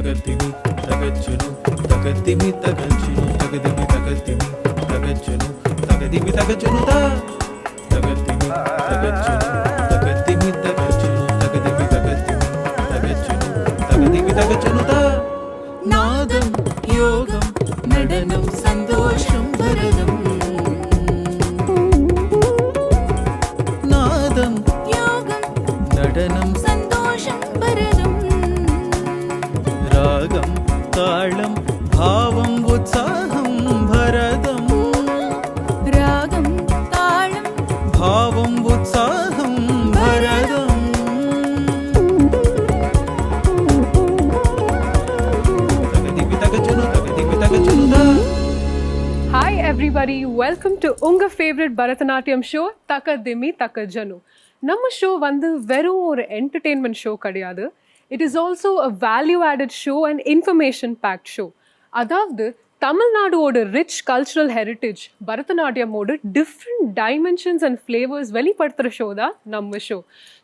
தகத்திமி தகச்சனு தகத்திமி தகச்சனு தகதிமி தகத்திமி தகச்சனு தகதிமி தகச்சனு தகத்திமி தகச்சனு தகத்திமி தகச்சனு தகதிமி தகத்திமி தகச்சனு தகதிமி தகச்சனு நாதம் யோகம் நடனம் சந்தோஷம் பரதம் நாதம் யோகம் நடனம் சந்தோஷம் பரதம் ராகம் தாளம் பாவம் உற்சாகம் பரதம் ராகம் தாளம் பாவம் உற்சாகம் பரதம் Hi everybody, welcome to unga favorite Bharatanatyam show Takadimi Takajanu. நம்ம ஷோ வந்து வெறும் ஒரு என்டர்டெயின்மெண்ட் ஷோ கிடையாது. It is also a value added show and information packed show. அதாவது தமிழ்நாடோட ரிச் கல்ச்சுரல் ஹெரிட்டேஜ் பரதநாட்டியமோட டிஃப்ரெண்ட் டைமென்ஷன்ஸ் அண்ட் ஃப்ளேவர்ஸ் வெளிப்படுத்துகிற show தான் நம்ம ஷோ.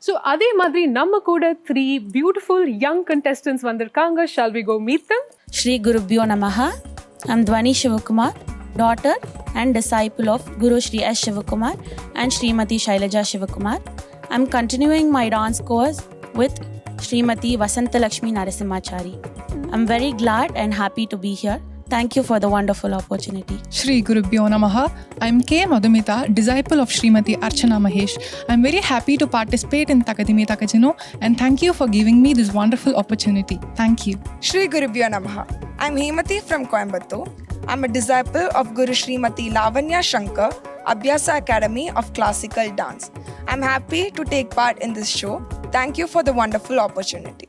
ஸோ அதே மாதிரி நம்ம கூட 3 பியூட்டிஃபுல் யங் கண்டெஸ்டன்ஸ் வந்திருக்காங்க. Shall we go meet them? Shri Gurubhyo Namaha. I'm Dwani Shivakumar, daughter and disciple of Guru Shri S. Shivakumar and Srimati Shailaja Shivakumar. I'm continuing my dance course with Srimati Vasanta Lakshmi Narasimhachari. I'm very glad and happy to be here. Thank you for the wonderful opportunity. Shri Gurubhyo Namaha. I'm K. Madhumita, disciple of Srimati Archana Mahesh. I'm very happy to participate in Takadimi Takajanu and thank you for giving me this wonderful opportunity. Thank you. Shri Gurubhyo Namaha. I'm Hemati from Coimbatore. I'm a disciple of Guru Srimati Lavanya Shankar, Abhyasa Academy of Classical Dance. I'm happy to take part in this show. Thank you for the wonderful opportunity.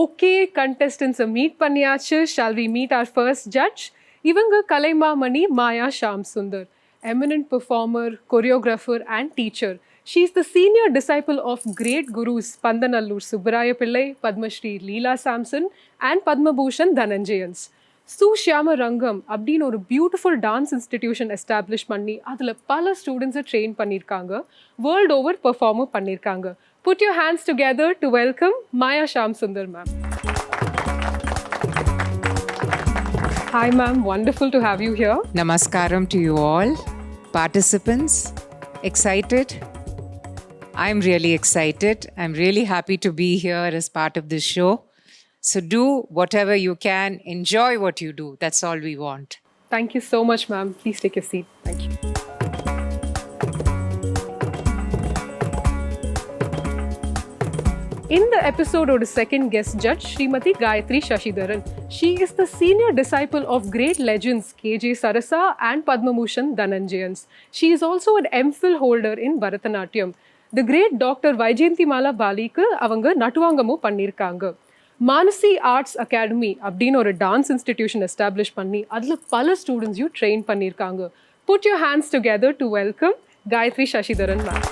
Okay, கண்டெஸ்டன்ஸை meet பண்ணியாச்சு. Shall we meet our first judge? இவங்க கலைமாமணி மாயா Sham Sundar, eminent performer, choreographer and teacher. She is the senior disciple of great gurus Pandanallur Subbaraya Pillai, Padma Shri Leela Samson and Padma Bhushan Dhananjayans. சுஷியாம Rangam அப்படின்னு ஒரு beautiful dance institution establish பண்ணி அதில் பல ஸ்டூடெண்ட்ஸை train பண்ணியிருக்காங்க. World over பெர்ஃபார்மும் பண்ணியிருக்காங்க. Put your hands together to welcome Maya Sham Sundar ma'am. Hi ma'am, wonderful to have you here. Namaskaram to you all. Participants, excited? I'm really excited. I'm really happy to be here as part of this show. So do whatever you can, enjoy what you do. That's all we want. Thank you so much, ma'am. Please take your seat. Thank you. In the episode, our second guest judge, Srimati Gayatri Shashidharan. She is the senior disciple of great legends K.J. Sarasa and Padma Bhushan Dhananjayans. She is also an MPhil holder in Bharatanatyam. The great Dr. Vaijayanthimala Balikku avanga natuvangamum பண்ணிருக்காங்க. Manasi arts academy அப்படின்னு ஒரு dance institution establish பண்ணி அதில் பல ஸ்டூடெண்ட்ஸையும் train பண்ணியிருக்காங்க. Put your hands together to welcome Gayathri Sasidharan ma'am.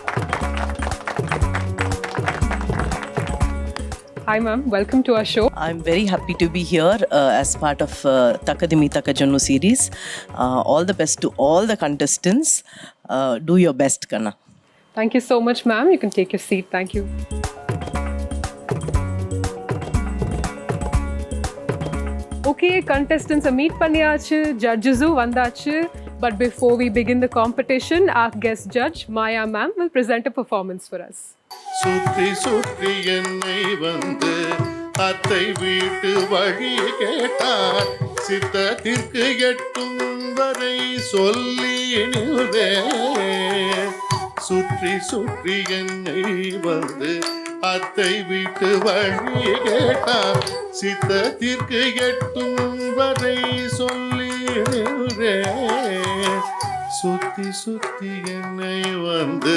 Hi ma'am, welcome to our show. I'm very happy to be here as part of Takadimi Takajanu series. All the best to all the contestants. Do your best, Kanna. Thank you so much ma'am. You can take your seat. Thank you. Okay, contestants meet பண்ணியாச்சு, judges வந்தாச்சு. But before we begin the competition, our guest judge Maya ma'am will present a performance for us. சுற்றி சுற்றி என்னை வந்து அத்தை வீட்டு வழி கேட்டார், சித்தத்திற்கு எட்டும் வரை சொல்லி நின்றேன். சுற்றி சுற்றி என்னை வந்து அத்தை வீட்டு வழி கேட்டார், சித்தத்திற்கு எட்டும் வரை சொல்லி நின்றேன். சுத்தி சுத்தி என்னை வந்து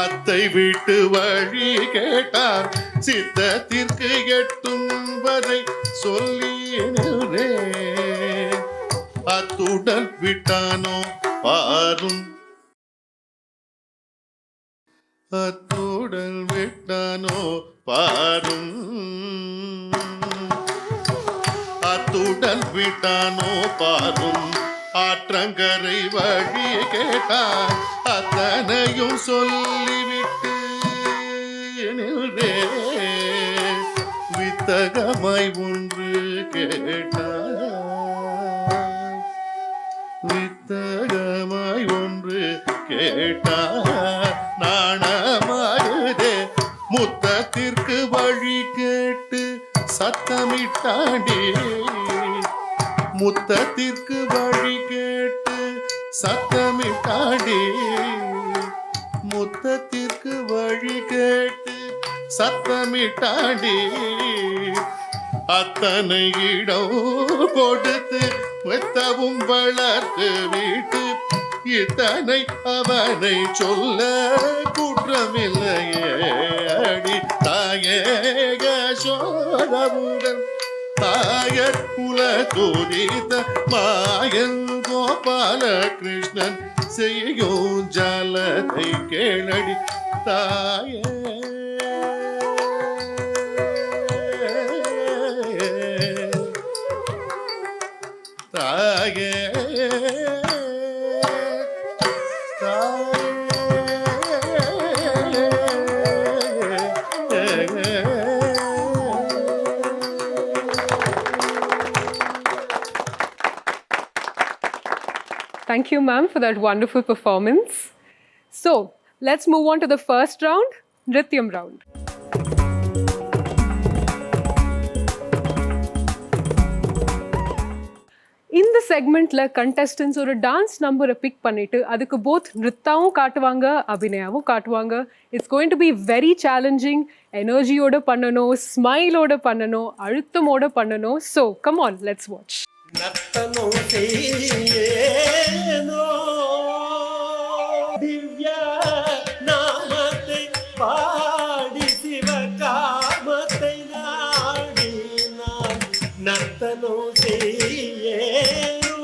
அத்தை வீட்டு வழி கேட்டார், சித்தத்திற்கு எட்டும் வரை சொல்லி நின்றேன். அத்துடன் விட்டானோ பாரும், அத்துடன் விட்டானோ பாரும், அத்துடன் விட்டானோ பாரும். ஆற்றங்கரை வழி கேட்டார், அத்தனையும் சொல்லிவிட்டு நின்றேன். வித்த வித்தகமாய் ஒன்று கேட்டாய், வித்தகமாய் ஒன்று கேட்டாய், நாணமாகுதே முத்தத்திற்கு வழி கேட்டு சத்தமிட்டாண்டி, முத்தத்திற்கு வழி கேட்டு சத்தமிட்டாண்டி, முத்தத்திற்கு வழி கேட்டு சத்தமிட்டாண்டி, அத்தனை இடம் கொடுத்து வெத்தவும் வளர்த்து விட்டு இத்தனை அவனை சொல்ல குற்றமில்லையே அடி தாயே யசோதவுடன் தாயர் குல துதித்த மாயன் கோபால கிருஷ்ணன் செய்யும் ஜாலத்தை கேளடி தாயே. தாயே Thank you, ma'am, for that wonderful performance. So, let's move on to the first round, Nrityam round. இந்த செக்மெண்ட்ல கண்டஸ்டன்ஸ் ஒரு டான்ஸ் நம்பரை பிக் பண்ணிட்டு அதுக்கு போத் நிருத்தாவும் காட்டுவாங்க அபிநயாவும் காட்டுவாங்க. It's going to be very challenging. எனர்ஜியோட பண்ணணும், ஸ்மைலோட பண்ணணும், அழுத்தமோட பண்ணணும். So come on, let's watch. நர்த்தனோ செய்யேனோ திவ்ய நாமத்தை பாடி சிவகாமத்தை நாடி நான் நர்த்தனோ செய்யேனோ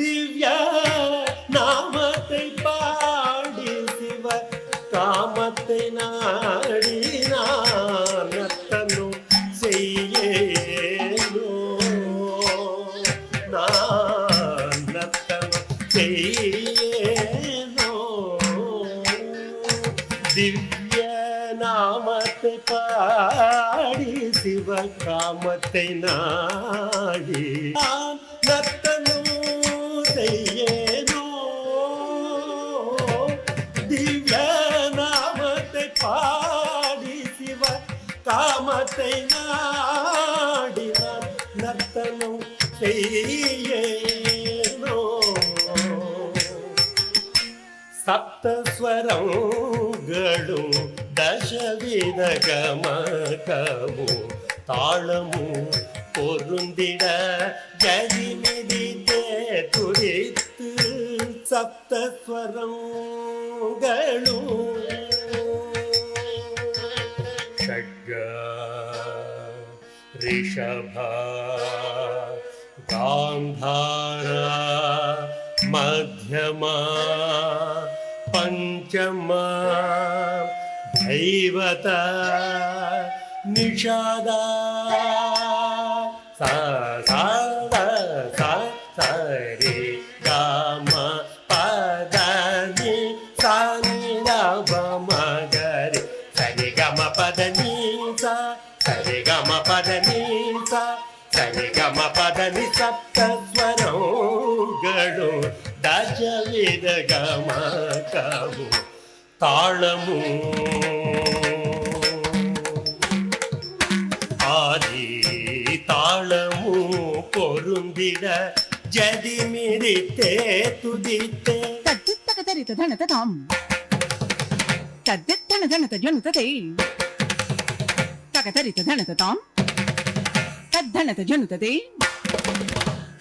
திவ்ய நாமத்தை பாடி சிவகாமத்தை நாடி நான் நர்த்தனோ செய்யேனோ நான் நர்த்தனம் செய்யேனோ திவ்ய நாமத்தை பாடி சிவகாமத்தை நாடி நான் நர்த்தனம் செய்யேனோ திவ்ய நாமத்தை பாடி சிவகாமத்தை நாடி நான் நர்த்தனம் செய்யேனோ சப்தஸ்வரங்களும் தசவித கமகமு தாளமு பொருந்திட ஜதிமிதித்தே துடித்து சப்தஸ்வரங்களும் ஷட்ஜ ரிஷபா காந்தாரா மத்யமா பஞ்சமா தைவத நிஷாதா சா சா சா சரி காம பதனி சானி மகரி சரி கம பதனி சா சரி கம பதனி சா சரி கம பதனி சப்தஸ்வரங்களு தசவித கமகமு தாளமு ஆதி தாளமு பொருந்திட ஜதிமிதித்தே துதித்தே தரித தனததாம் தத்தன தனத ஜனுததே தகதரித தனததாம் தத்தனத ஜனுததே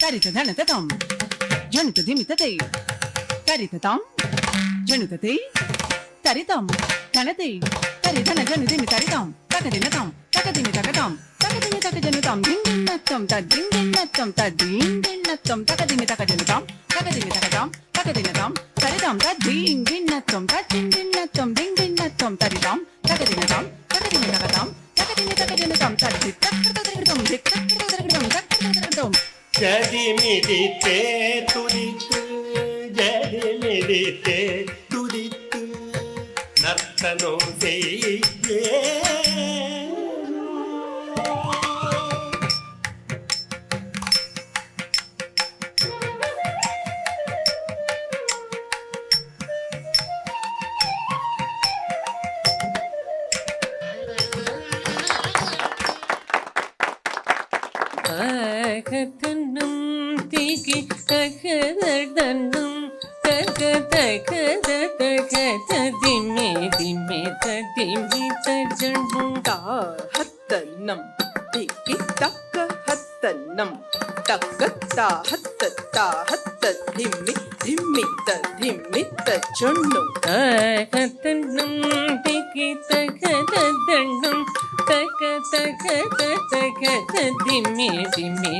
தரித தனததாம் ஜனுததிமிததே தரிததாம் ஜனுததே தரிதம் தனதே தரிதன ஜனுதிமி தரிதாம் தகதினதாம் தகதிமி தகதாம் தகதிமி தகஜனுதாம் திங்கிண்ணத்தம் தத்திங்கிண்ணத்தம் தத்தீங்கிண்ணத்தம் தகதிமி தகஜனுதாம் தகதிமி தகதாம் தகதினதாம் தரிதாம் தத்தீங்கிண்ணத்தம் தத்திங்கிண்ணத்தம் திங்கிண்ணத்தம் தரிதாம் தகதினதாம் தகதிமி தகதாம் தகதிமி தகஜனுதாம் தத்தி தக்கதரிடம் திக்கதரிடம் தக்கதரிடம் ஜதிமிதித்தே துதித்து ஜதிமிதித்தே துதித்து நர்த்தனம் செய்யே தகதன்னம் திகி தகதன்னம் தக தக தக திமே திமே திமி தஜணும் தாஹத்தன்னம் திகி தக்க ஹத்தன்னம் தக்க தாஹத்த திம்மி திம்மித்த திம்மித்த சொன்னும் தகதன்னம் திகி தகதன்னம் தக தக தக திமே திமே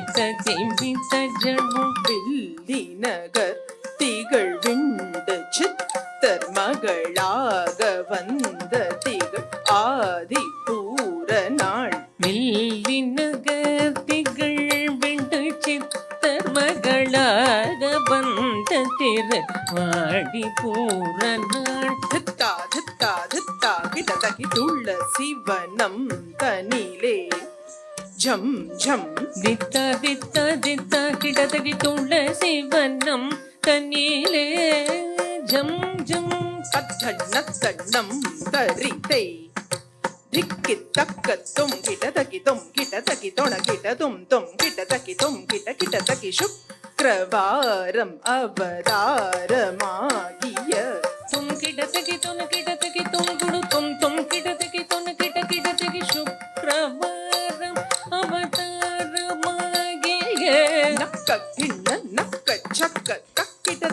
திமி தஜணும் வில்லி நகர் திகழ் விண்டு சித்தர் மகளாக வந்த திகழ் ஆதி பூர நாள் மில்லி நகர் திகழ் விண்டு சித்தர் மகளாக வந்த திரு வாடி பூர நாள் தித்தா தித்தா தித்தா கிடதகி துளசி வனம் தனிலே ஜம் ஜம் தித்த தித்த தித்த கிடதகி துளசி வனம் தனிலே ஜம் ஜம் கத்தண்ணம் தரித்தை திக்கி தக்க தும் கிடதகி தொண கிட தும் கிடதகி கிட கிடதகி சுக்ரவாரம் அவதாரமாகிய தும் கிடதகி தொண கிடதகி தும் குடு தும் கிடதகி தொண கிடதகி சுக்ரவாரம் அவதாரமாகிய நக்க கிண்ண நக்க சக்க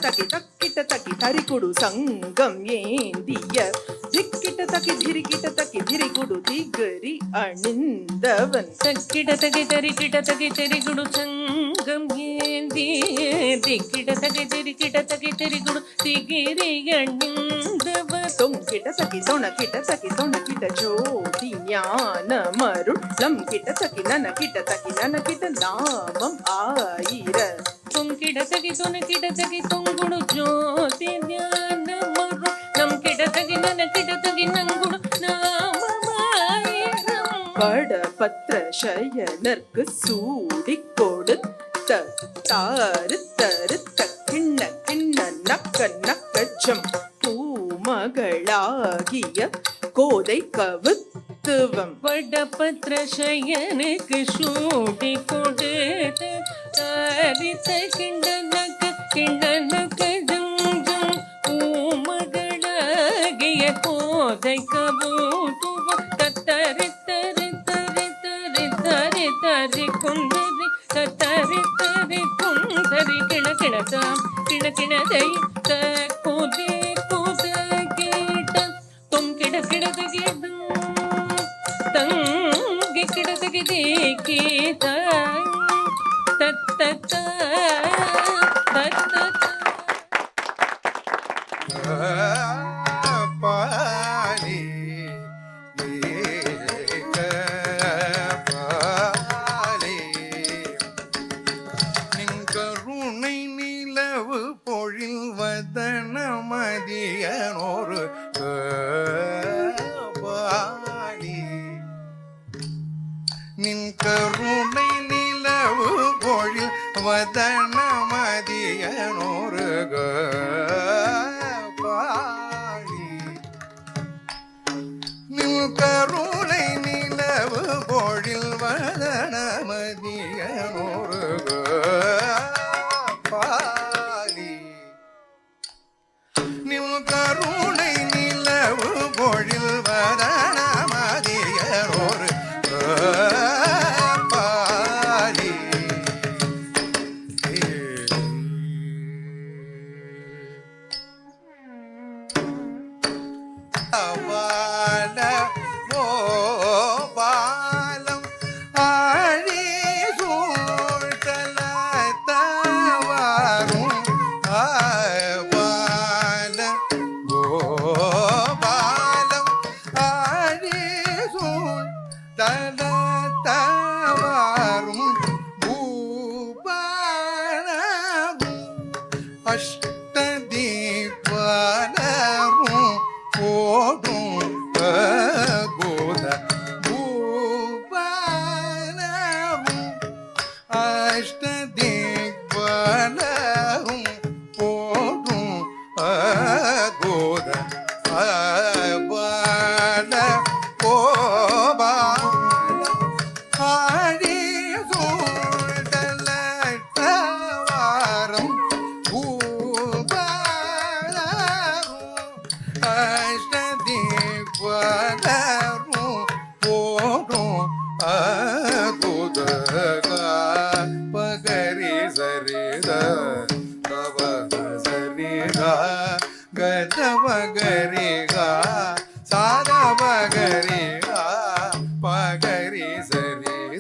தக்கிட்ட தக்கி தரிக்குடு சங்கம் ஏந்திய திக்கிட்ட தக்கி திரிகுடு திகரி அணிந்தவன் தக்கிட தகி தெரிகுடு சங்கம் ஏந்திய திக்கிட தகி தெரிகுடு திகிரி அணிந்தவன் தொங்கிட்ட தக்கி தொண கிட்ட ஜோதி ஞான மருள் லம் கிட்ட தக்கி நன கிட்ட நாமம் ஆயிர தும் கிடதகி தொங்குடு ஜோதி ஞான மரு நம் கிடதகி நன கிடதகி நங்குடு நாமமாயிரம் படபத்ர சயனர்க்கு சூடி கொடுத்த தாரு தருத்த கிண்ண நக்கச்சம் பூமகளாகிய கோதை கவுத்துவம் வடபத்ர சயனுக்கு சூடி கொடுத்த தாரித்த கிண்ணனக்க ஜம் பூமகளாகிய கோதை கவுத்துவம் தத்தரி தரி தரி தரி தரி தரி குந்தரி தத்தரி தரி குந்தரி கிணதை கூதி கூத கேட்ட தும் கிடது தங்கி கிடதகி கீத தத்த பாலி பாலி நிங்கருணை நிலவு பொழில் வதன மதியனோரு பாலி நின் கருணை நிலவு பொழில் வதன மதியனோரு பாலி நின் கருணை நிலவு பொழில் வதன மதியனோரு பாலி நின் கருணை நிலவு பொழில் வதன மதியனோரு பாலி பால ஓ பாலம் ஆழி சூழ்த்தல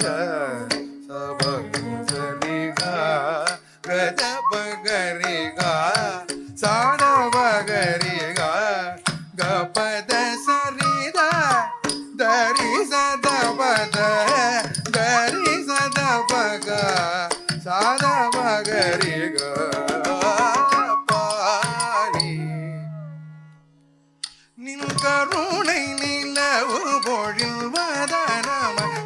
ga sabaga sari ga gaja bagari ga sada bagari ga gapada sari da dari sada pada dari sada baga sada bagari ga நின் கருணை நிலவு பொழில் வதனமதியனொரு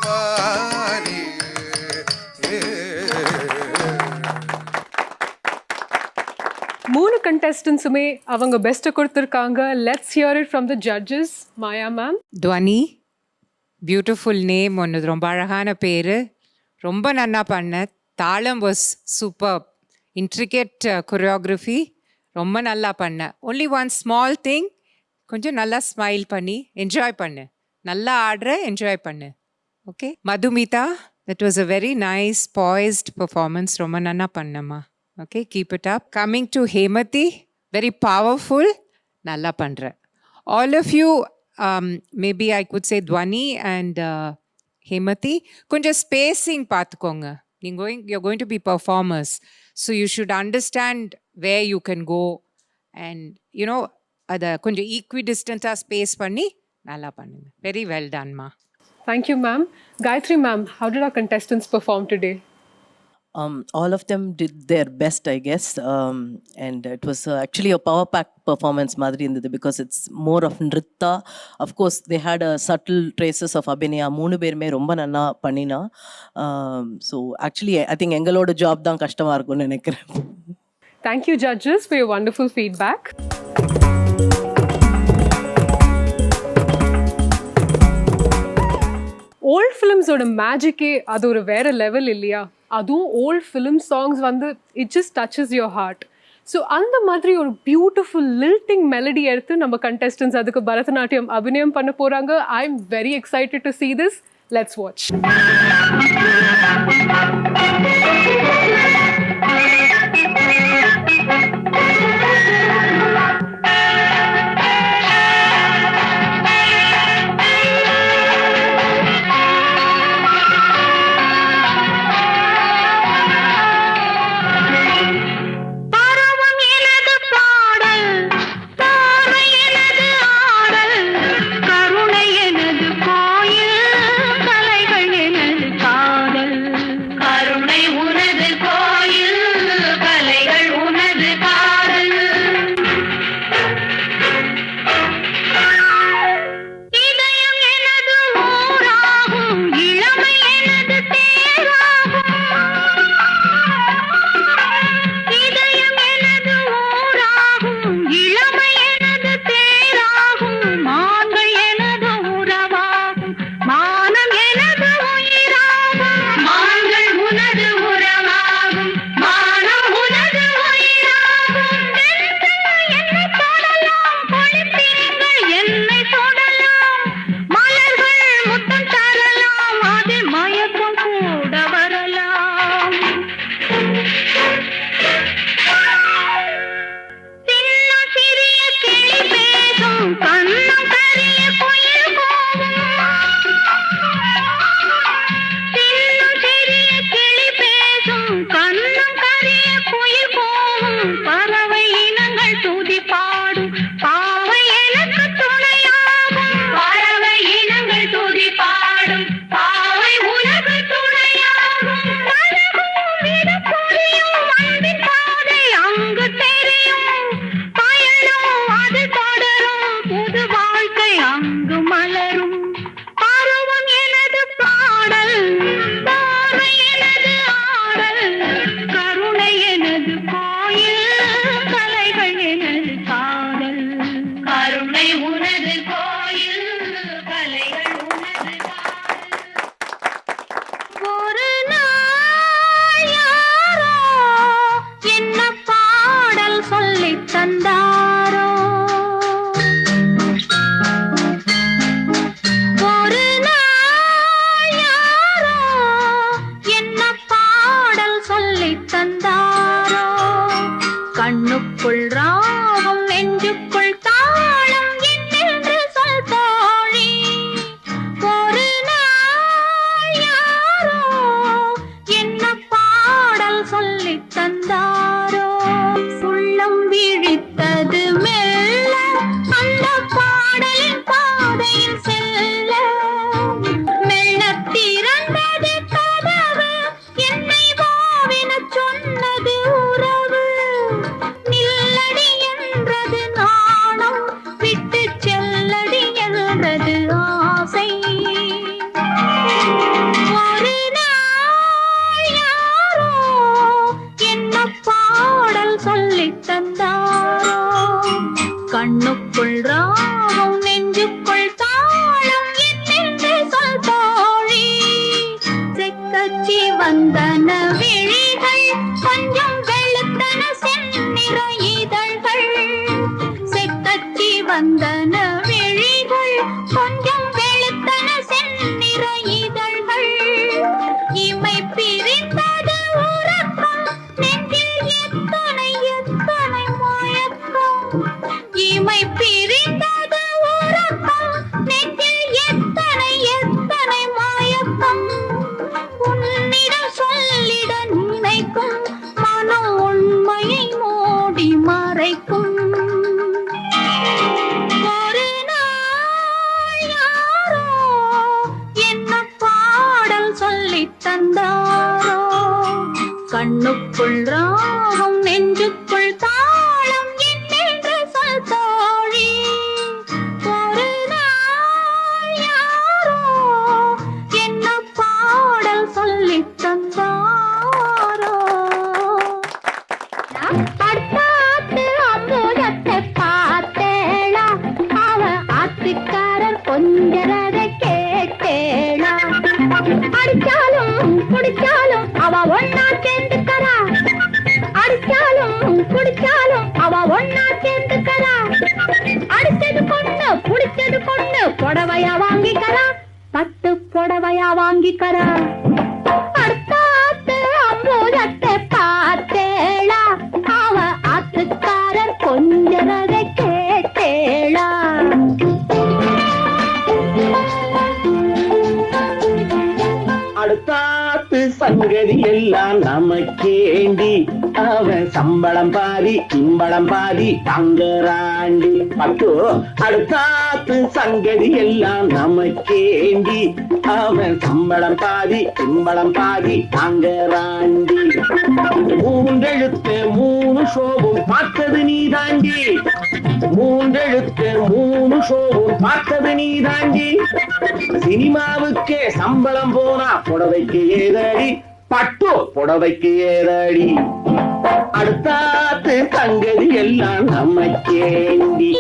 பாரி. மூணு கண்டெஸ்டன்ஸுமே அவங்க பெஸ்ட்டை கொடுத்துருக்காங்க. Let's hear it from the judges. Maya ma'am. துவனி, பியூட்டிஃபுல் நேம், ஒன்று ரொம்ப அழகான பேர், ரொம்ப நன்னா பண்ண. தாளம் வாஸ் சூப்பர், இன்ட்ரிகேட் கொரியோகிராஃபி ரொம்ப நல்லா பண்ண. ஒன்லி ஒன் ஸ்மால் திங், கொஞ்சம் நல்லா ஸ்மைல் பண்ணி என்ஜாய் பண்ணு. நல்லா ஆடுற, என்ஜாய் பண்ணு. Okay Madhumitha, that was a very nice poised performance, ரொம்ப நன்னா பண்ணம்மா. Okay, keep it up. Coming to Hemathi, very powerful, நல்லா பண்ணுற. All of you, maybe I could say Dhwani and ஹேமதி, கொஞ்சம் ஸ்பேஸிங் பார்த்துக்கோங்க. you're going to be performers, so you should understand where you can go and அதை கொஞ்சம் equidistant-ஆ space பண்ணி நல்லா பண்ணுங்க. Very well done மா. Thank you ma'am. Gayatri ma'am, how did our contestants perform today? All of them did their best, I guess, and it was actually a power pack performance madri indhathu, because it's more of nritta. Of course they had subtle traces of abhinaya. Moonu perume romba nanna pannina. So actually I think engaloda job dhaan kashtamā irukku nenikren. Thank you judges for your wonderful feedback. Old ஃபிலிம்ஸோட மேஜிக்கே அது ஒரு வேற level இல்லையா? அதுவும் old film songs வந்து it just touches your heart. So அந்த மாதிரி ஒரு பியூட்டிஃபுல் லில்ட்டிங் மெலடி எடுத்து நம்ம கண்டெஸ்டன்ஸ் அதுக்கு பரதநாட்டியம் அபிநயம் பண்ண போகிறாங்க. I am very excited to see this. Let's watch. கருணை உனது கோயில் கண்ணுக்குள் ராகம் நெஞ்சுக்குள் தாளம் என்னென்று சொல் தோழி. ஒரு நாள் யாரோ என்ன பாடல் சொல்லித் தந்தாரோ. அடுத்தாத்து அம்புஜத்தை பார்த்தேளா, அவ ஆத்துக்காரர் கொஞ்சரதை கேட்டேளா. அடிச்சாலும் குடிச்சாலும் அவ ஒன்னா சேர்ந்துக்கறா, அடிச்சாலும் குடிச்சாலும் அவ ஒன்னா சேர்ந்துக்கறா. அடிச்சது பொண்ணு புடிச்சது பொண்ணு புடவையா வாங்கிக்கறா, பட்டு புடவையா வாங்கிக்கறா. அடுத்தாத்து அம்புஜத்தை பார்த்தேளா, அவ ஆத்துக்காரர் கொஞ்சரதை கேட்டேளா. அடுத்தாத்து சங்கதி எல்லாம் நமக்கேண்டி, அவன் சம்பளம் பாதி சிம்பளம் பாதி தங்கராண்டி. பட்டு அடுத்தாத்து சங்கதி எல்லாம் நமக்கேண்டி, அவன் சம்பளம் பாதி சிம்பளம் பாதி தங்கராண்டி. மூன்றெழுத்து மூணு ஷோவும் பார்த்தது நீ தாண்டி, மூன்றெழுத்து மூணு ஷோவும் பார்த்தது நீ தாண்டி. சினிமாவுக்கே சம்பளம் போனா புடவைக்கு ஏதடி, பட்டு புடவைக்கு ஏதடி. அடுத்தாத்து சங்கதி எல்லாம் நமக்கேண்டி.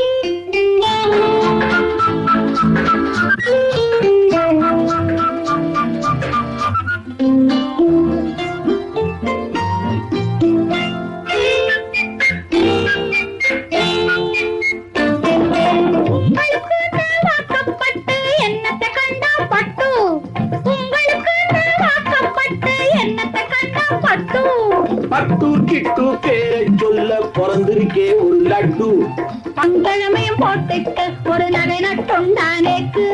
பட்டு கிட்டு பேரை சொல்ல பிறந்திருக்கே ஒரு லட்டு. பங்கிழமையும் போட்டுட்டு ஒரு நகை நட்டுண்டானேக்கு,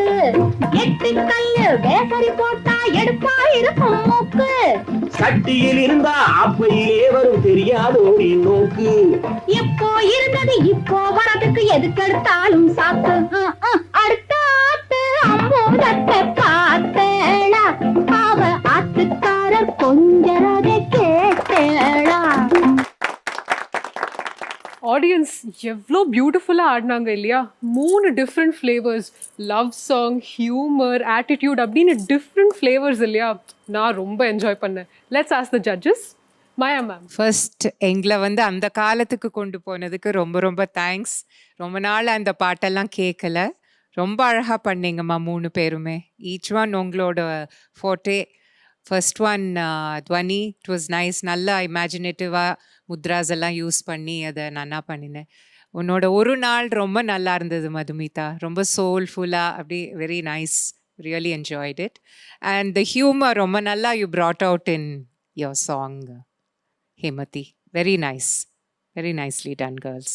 எட்டு கல்லு வேசரி போட்டா எடுப்பா இருக்கும் மூக்கு. சட்டியில் இருந்தா அப்பையிலே வரும் தெரியாதோடி நோக்கு. இப்போ இருந்தது இப்போ வரதுக்கு எதுக்கெடுத்தாலும் சாக்கு. அடுத்தாத்து அம்பூதத்தை பார்த்தேளா, அவ ஆத்துக்காரர் கொஞ்சரதை கேட்டேளா. ஆடியன்ஸ் எவ்வளோ பியூட்டிஃபுல்லாக ஆடினாங்க இல்லையா? 3 different flavours, love song, humour, attitude அப்படின்னு டிஃப்ரெண்ட் ஃப்ளேவர்ஸ் இல்லையா? நான் ரொம்ப என்ஜாய் பண்ணேன். Let's ask the judges. Maya ma'am, first எங்களை வந்து அந்த காலத்துக்கு கொண்டு போனதுக்கு ரொம்ப ரொம்ப தேங்க்ஸ். ரொம்ப நாள் அந்த பாட்டெல்லாம் கேட்கல. ரொம்ப அழகாக பண்ணீங்கம்மா 3 பேருமே. ஈச் ஒன் உங்களோட ஃபோட்டே. ஃபர்ஸ்ட் ஒன் துவனி, இட் வாஸ் நைஸ். நல்லா இமேஜினேட்டிவாக முத்ராஸ் எல்லாம் யூஸ் பண்ணி அதை நல்லா பண்ணினேன். உன்னோட ஒரு நாள் ரொம்ப நல்லா இருந்தது மதுமிதா. ரொம்ப சோல்ஃபுல்லாக அப்படி very nice. Really enjoyed it. And the humour ரொம்ப நல்லா you brought out in your song, Hemati. Very nice. Very nicely done, girls.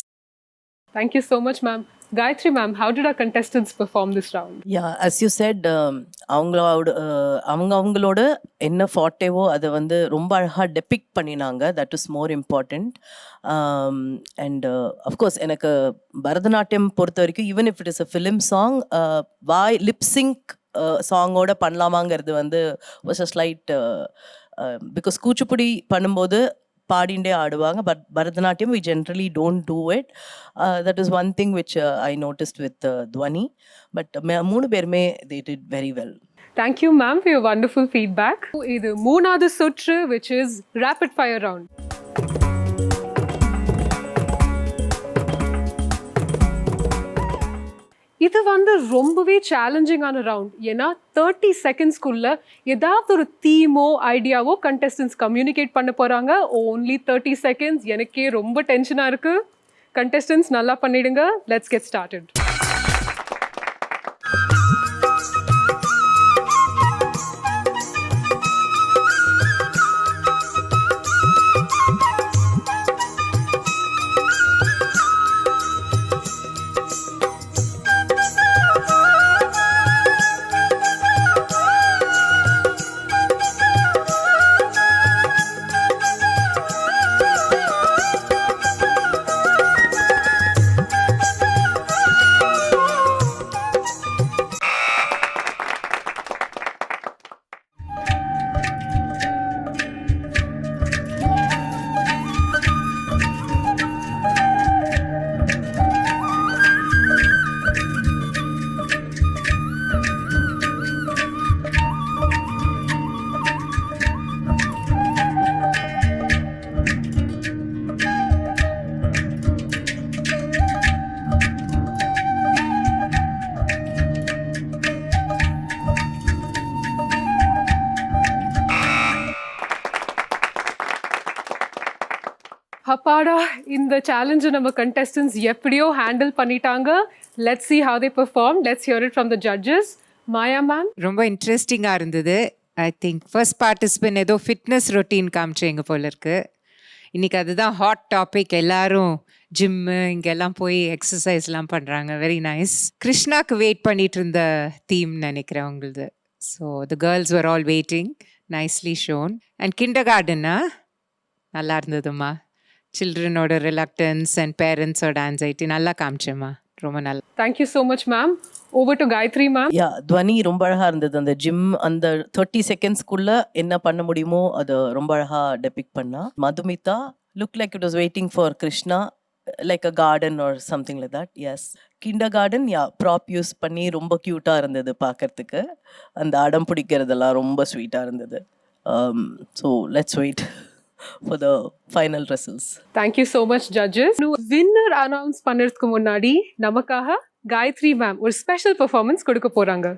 thank you so much ma'am. Gayatri ma'am, how did our contestants perform this round? Yeah, as you said, அவங்களோட என்ன ஃபார்ட்டேவோ அதை வந்து ரொம்ப அழகாக depict பண்ணினாங்க. That is more important. And of course எனக்கு பரதநாட்டியம் பொறுத்த வரைக்கும் even if it is a film song, lip sync சாங்கோட பண்ணலாமாங்கிறது வந்து was a slight, because Kuchipudi பண்ணும்போது பாடிண்டே ஆடுவாங்க. But Bharatanatyam we generally don't do it. That is one thing which I noticed with Dhwani. But 3 பேருமே they did very well. Thank you ma'am for your wonderful feedback. இது 3வது சுற்று, which is rapid fire round. இது வந்து ரொம்பவே சேலஞ்சிங்கான round. ஏன்னா 30 செகண்ட்ஸ்க்குள்ள ஏதாவது ஒரு தீமோ ஐடியாவோ கண்டெஸ்டன்ஸ் கம்யூனிகேட் பண்ண போகிறாங்க. Only 30 seconds. எனக்கே ரொம்ப டென்ஷனாக இருக்குது. கண்டெஸ்டன்ஸ் நல்லா பண்ணிடுங்க. Let's get started. அப்பாடா இந்த சேலஞ்சை நம்ம contestants எப்படியோ ஹேண்டில் பண்ணிட்டாங்க. Let's see how they perform. Let's hear it from the judges. Maya ma'am. ரொம்ப இன்ட்ரெஸ்டிங்காக இருந்தது. ஐ திங்க் ஃபர்ஸ்ட் பார்ட்டிசிபென்ட் ஏதோ ஃபிட்னஸ் ரொட்டீன் காமிச்சிங்க போல இருக்கு. இன்றைக்கி அதுதான் ஹாட் டாபிக். எல்லாரும் ஜிம்மு இங்கெல்லாம் போய் எக்ஸசைஸ்லாம் பண்ணுறாங்க. Very nice. கிருஷ்ணாக்கு வெயிட் பண்ணிட்டு இருந்த தீம் நினைக்கிறேன் உங்களுது. So the girls were all waiting. Nicely shown. And கிண்டர் கார்டனா நல்லா இருந்ததும்மா. சில்ட்ரனோட ரிலக்டன்ஸ் அண்ட் பேரண்ட்ஸோட ஆன்சைட்டி நல்லா காமிச்சேம்மா. ரொம்ப நல்லா. Thank you so much ma'am. Over to Gayathri ma'am. Yeah, Dhwani ரொம்ப அழகாக இருந்தது. அந்த ஜிம் அந்த 30 செகண்ட்ஸ்க்குள்ளே என்ன பண்ண முடியுமோ அது ரொம்ப அழகாக டெபிக் பண்ணா. Madhumita look like it was waiting for Krishna like a garden or something like that. Yes, kindergarten. Yeah, prop use பண்ணி ரொம்ப க்யூட்டாக இருந்தது பார்க்கறதுக்கு. அந்த அடம் பிடிக்கிறதெல்லாம் ரொம்ப ஸ்வீட்டாக இருந்தது. So let's wait for the final results. Thank you so much judges. Winner announce பண்ணறதுக்கு முன்னாடி நமக்காக காயத்ரி மேம் ஒரு ஸ்பெஷல் பெர்ஃபார்மன்ஸ் கொடுக்க போறாங்க.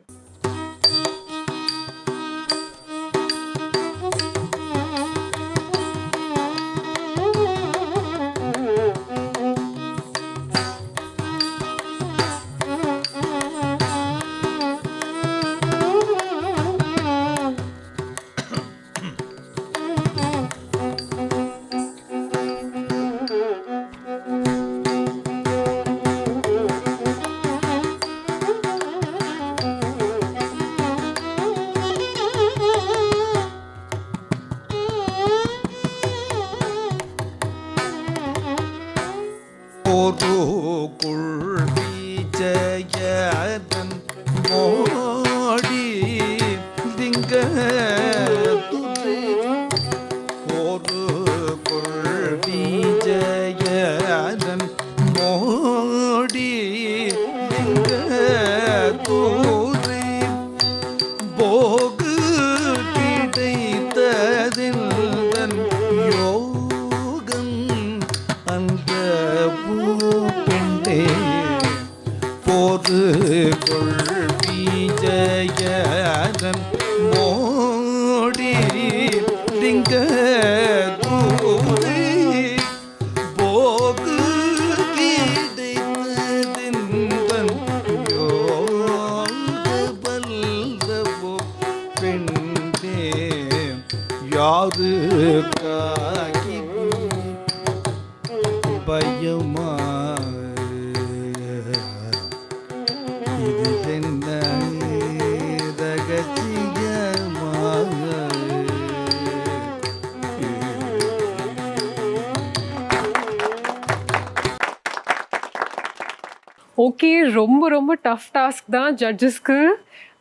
ஓகே, ரொம்ப ரொம்ப டஃப் டாஸ்க் தான் ஜட்ஜஸ்க்கு.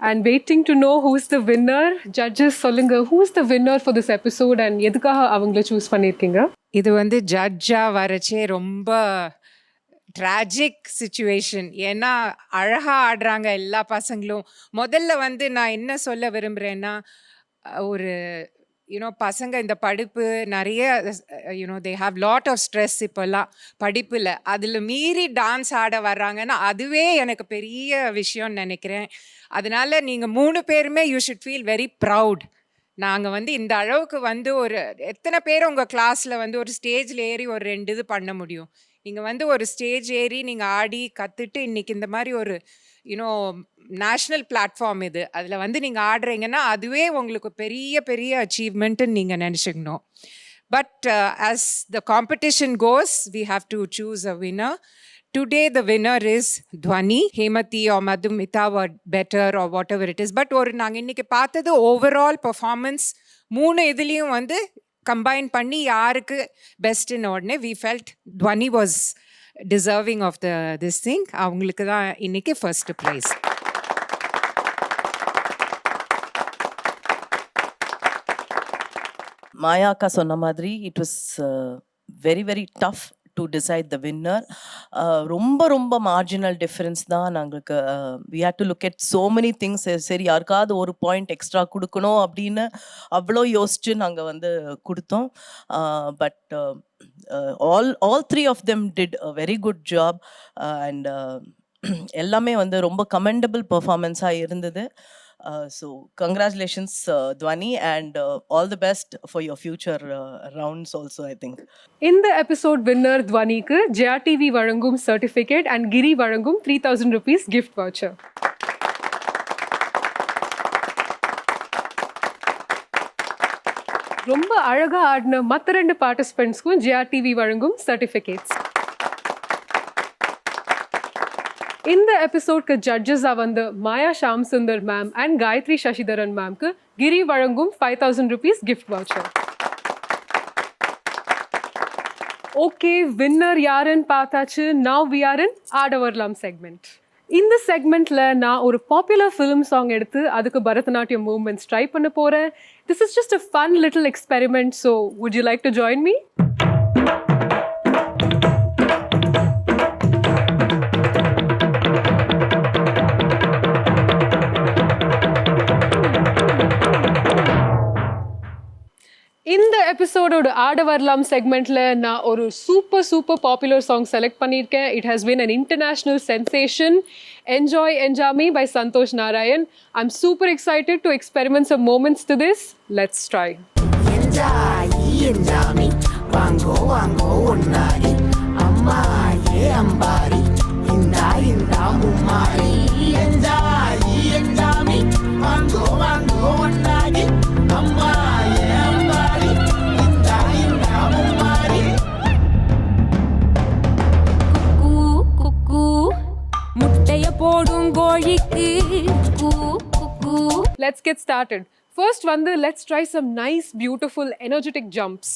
And waiting to know who is the winner. Judges சொல்லுங்க, who is the winner for this episode and எதுக்காக அவங்கள சூஸ் பண்ணியிருக்கீங்க? இது வந்து ஜட்ஜாக வரச்சே ரொம்ப ட்ராஜிக் சுச்சுவேஷன். ஏன்னா அழகாக ஆடுறாங்க எல்லா பசங்களும். முதல்ல வந்து நான் என்ன சொல்ல விரும்புகிறேன்னா, ஒரு பசங்க இந்த படிப்பு நிறைய they have lot of stress இப்போல்லாம் படிப்பில். அதில் மீறி டான்ஸ் ஆட வர்றாங்கன்னா அதுவே எனக்கு பெரிய விஷயம்னு நினைக்கிறேன். அதனால நீங்கள் 3 பேருமே you should feel very proud. நாங்கள் வந்து இந்த அளவுக்கு வந்து ஒரு எத்தனை பேர் உங்கள் கிளாஸில் வந்து ஒரு ஸ்டேஜில் ஏறி ஒரு 2 இது பண்ண முடியும்? நீங்கள் வந்து ஒரு ஸ்டேஜ் ஏறி நீங்கள் ஆடி கற்றுட்டு இன்றைக்கி இந்த மாதிரி ஒரு நேஷ்னல் பிளாட்ஃபார்ம் இது, அதில் வந்து நீங்கள் ஆடுறீங்கன்னா அதுவே உங்களுக்கு பெரிய பெரிய அச்சீவ்மெண்ட்டுன்னு நீங்கள் நினச்சிக்கணும். But as the competition goes we have to choose a winner. Today the winner is Dhwani. Hemathi or Madhumita were better or whatever it is. But ஒரு நாங்கள் இன்றைக்கி பார்த்தது ஓவரால் பர்ஃபார்மன்ஸ் 3 இதுலேயும் வந்து கம்பைன் பண்ணி யாருக்கு பெஸ்ட்டுன்னு உடனே we felt Dhwani was deserving of this thing. அவங்களுக்கு தான் இன்றைக்கி ஃபர்ஸ்ட் ப்ரைஸ். மாயா அக்கா சொன்ன மாதிரி it was very very tough to decide the winner. ரொம்ப ரொம்ப மார்ஜினல் டிஃப்ரென்ஸ் தான். நாங்களுக்கு we had to look at so many things. சரி, யாருக்காவது ஒரு பாயிண்ட் எக்ஸ்ட்ரா கொடுக்கணும் அப்படின்னு அவ்வளோ யோசிச்சு நாங்கள் வந்து கொடுத்தோம். But all 3 of them did a very good job and எல்லாமே வந்து ரொம்ப கமெண்டபிள் பர்ஃபார்மன்ஸாக இருந்தது. So congratulations, Dhwani, and all the best for your future rounds also, I think. இந்த எபிசோட் வின்னர் துவனிக்கு ஜெயா டிவி வழங்கும் சர்டிஃபிகேட் அண்ட் கிரி வழங்கும் 3000 rupees gift voucher. ரொம்ப அழகா ஆடின மற்ற 2 பார்ட்டிசிபென்ட்ஸ்க்கும் ஜெயா டிவி வழங்கும் சர்டிஃபிகேட்ஸ். இந்த எபிசோட்க்கு ஜட்ஜஸா வந்து மாயா ஷாம் சுந்தர் மேம் அண்ட் காயத்ரி சசிதரன் மேம்க்கு கிரி வழங்கும் 5000 rupees gift voucher. Okay, winner யாருன்னு பார்த்தாச்சு. நவ் வி ஆர் இன் ஆடவர்லாம் செக்மெண்ட். இந்த செக்மெண்ட்ல நான் ஒரு பாப்புலர் ஃபிலிம் சாங் எடுத்து அதுக்கு பரதநாட்டியம் மூவ்மெண்ட்ஸ் ட்ரை பண்ண போறேன். This is just a fun little experiment. So would you like to join me? இந்த எபிசோடோட ஆட வரலாம் செக்மெண்ட்ல நான் ஒரு சூப்பர் பாப்புலர் சாங் செலக்ட் பண்ணியிருக்கேன். It has been an international sensation. Enjoy Enjaami by Santhosh Narayan. I am super excited to experiment some moments to this. Let's try. என்ஜாமி வாங்கோ வாங்கோ ஒன்னாரி அம்மா ஏ அம்பாரி இந்தா இந்தா மும்மாரி என்ஜாய் என்ஜாமி வாங்கோ வாங்கோ ஒன்னாரி அம்மா ஏ அம்பாரி இந்தா இந்தா மும்மாரி. குக்கு குக்கு முட்டைய போடும் கோழிக்கு குக்கு குக்கு. Let's get started. First வந்து let's try some nice beautiful energetic jumps.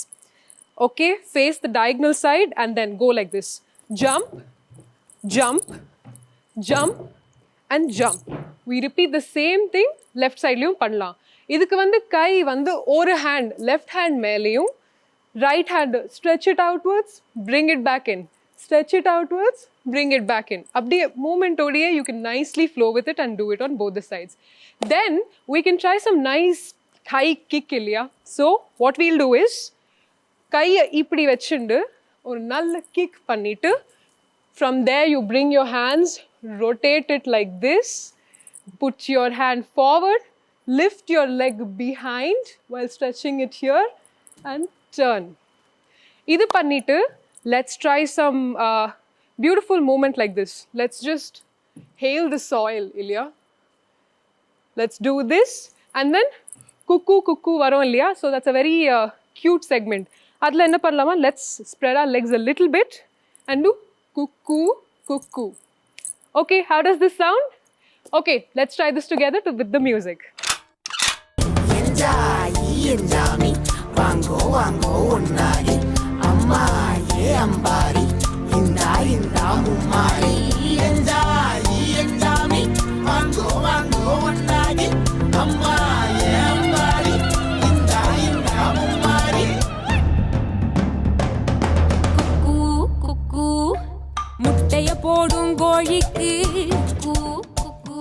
Okay, face the diagonal side and then go like this. Jump, jump, jump and jump. We repeat the same thing left side லையும் பண்ணலாம். இதுக்கு வந்து கை வந்து ஒரு hand left hand மேலேயும் right hand stretch it outwards, bring it back in. Stretch it outwards, bring it back in. அப்படியே movement ஓடியே you can nicely flow with it and do it on both the sides. Then we can try some nice high kick இல்லையா? So what we'll do is கையை இப்படி வச்சுண்டு ஒரு நல்ல kick பண்ணிட்டு from there you bring your hands, rotate it like this, put your hand forward, lift your leg behind while stretching it here and turn. இது பண்ணிட்டு let's try some beautiful movement like this. Let's just hail the soil இல்லையா? Let's do this and then cuckoo cuckoo varum இல்லையா? So that's a very cute segment. அதில் என்ன பண்ணலாமா? Let's spread our legs a little bit and do cuckoo cuckoo. Okay, how does this sound? Okay, let's try this together with the music. Enjoy என்ஜாமி வாங்கோ வாங்கோ ஒன்னாரி அம்மா ஏ அம்பாரி இந்தா இந்தா மும்மாரி enjoy என்ஜாமி வாங்கோ வாங்கோ ஒன்னாரி அம்மா ஏ அம்பாரி இந்தா இந்தா மும்மாரி. குக்கு குக்கு முட்டைய போடும் கோழிக்கு குக்கு குக்கு.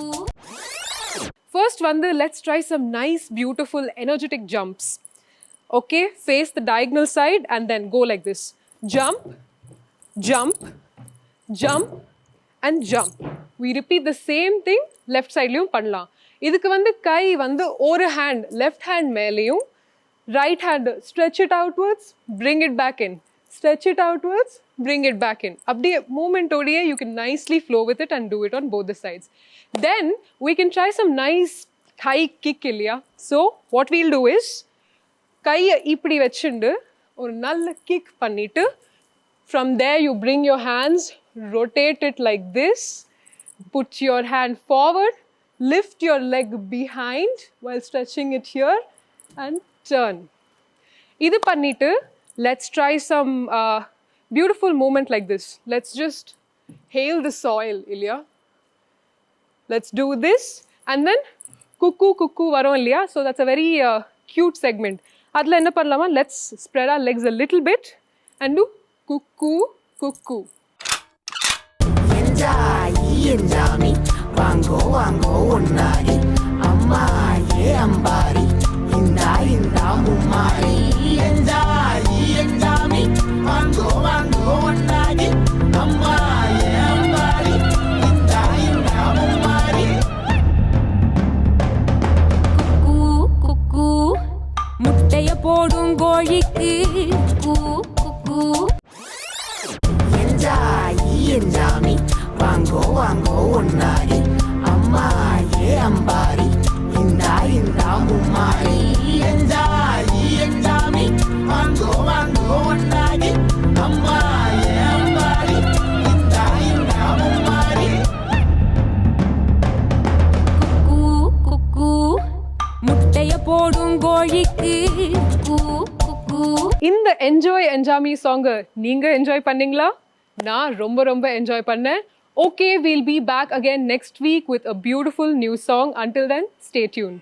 First வந்து let's try some nice beautiful energetic jumps. Okay, face the diagonal side and then go like this. Jump, jump, jump and jump. We repeat the same thing left side லையும் பண்ணலாம். இதுக்கு வந்து கை வந்து ஒரு hand left hand மேலேயும் right hand stretch it outwards, bring it back in. Stretch it outwards, bring it back in. அப்படியே movement ஓடியே you can nicely flow with it and do it on both the sides. Then we can try some nice high kick இல்லையா? So what we'll do is கையை இப்படி வச்சுண்டு ஒரு நல்ல kick பண்ணிட்டு from there you bring your hands, rotate it like this, put your hand forward, lift your leg behind while stretching it here and turn. இது பண்ணிட்டு let's try some beautiful movement like this. Let's just hail the soil இல்லையா? Let's do this and then cuckoo cuckoo varum இல்லையா? So that's a very cute segment. அதில் என்ன பண்ணலாமா? Let's spread our legs a little bit and do cuckoo cuckoo. Enjoy என்ஜாமி வாங்கோ வாங்கோ ஒன்னாரி அம்மா ஏ அம்பாரி இந்தா இந்தா மும்மாரி என்ஜாய் என்ஜாமி வாங்கோ வாங்கோ ஒன்னாரி அம்மா ஏ அம்பாரி இந்தா இந்தா மும்மாரி. போடும் கோழிக்கு கூ கூ என்ஜாயி என்ஜாமி வாங்கோ வாங்கோ ஒன்னாரி அம்மா ஏ அம்பாரி இந்தா இந்தா மும்மாரி என்ஜாயி என்ஜாமி வாங்கோ வாங்கோ ஒன்னாரி அம்மா ஏ அம்பாரி இந்தா இந்தா மும்மாரி கூ கூ முட்டைய போடும் கோழிக்கு கூ கூ இந்த என்ஜாய் என்ஜாமி சாங்கை நீங்க என்ஜாய் பண்ணீங்களா? நான் ரொம்ப என்ஜாய் பண்ணேன். Okay, we'll be back again next week with a beautiful new song. Until then, stay tuned.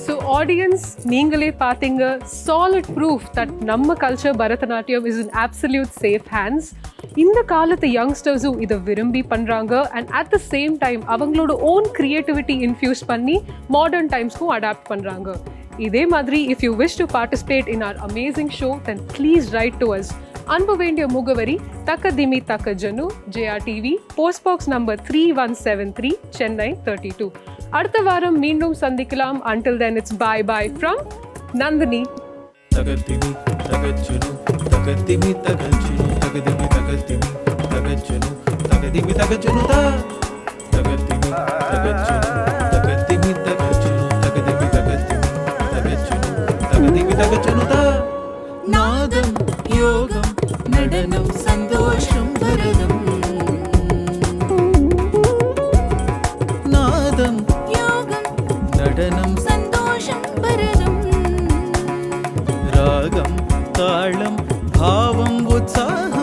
So audience, நீங்களே பாத்தீங்க solid proof that நம்ம culture Bharatanatyam is in absolute safe hands. இந்த காலத்து யங்ஸ்டர்ஸும் இதை விரும்பி பண்றாங்க and at the same time அவங்களோட own creativity infuse பண்ணி மாடர்ன் டைம்ஸ்க்கும் அடாப்ட் பண்றாங்க. இதே மாதிரி if you wish to participate in R amazing show then please write to us. அனுப்ப வேண்டிய முகவரி தக்கதிமி தக்கஜனு JRTV post box number 3173 Chennai 32. அடுத்த வாரம் மீண்டும் சந்திக்கலாம். Until then it's bye bye from Nandini. தகதிமி தகஜனு தகதிமி தகஜனு தகதிமி தகதிமி தகஜனு தகதிமி தகஜனு தகதிமி தகஜனு தகதிமி தகஜனு தகதிமி தகதிமி தகஜனு தகதிமி தகஜனு நாதம் யோகம் நடனம் சந்தோஷம் பரதம் நாதம் யோகம் நடனம் சந்தோஷம் பரதம் ராகம் தாளம் பாவம் உற்சாகம்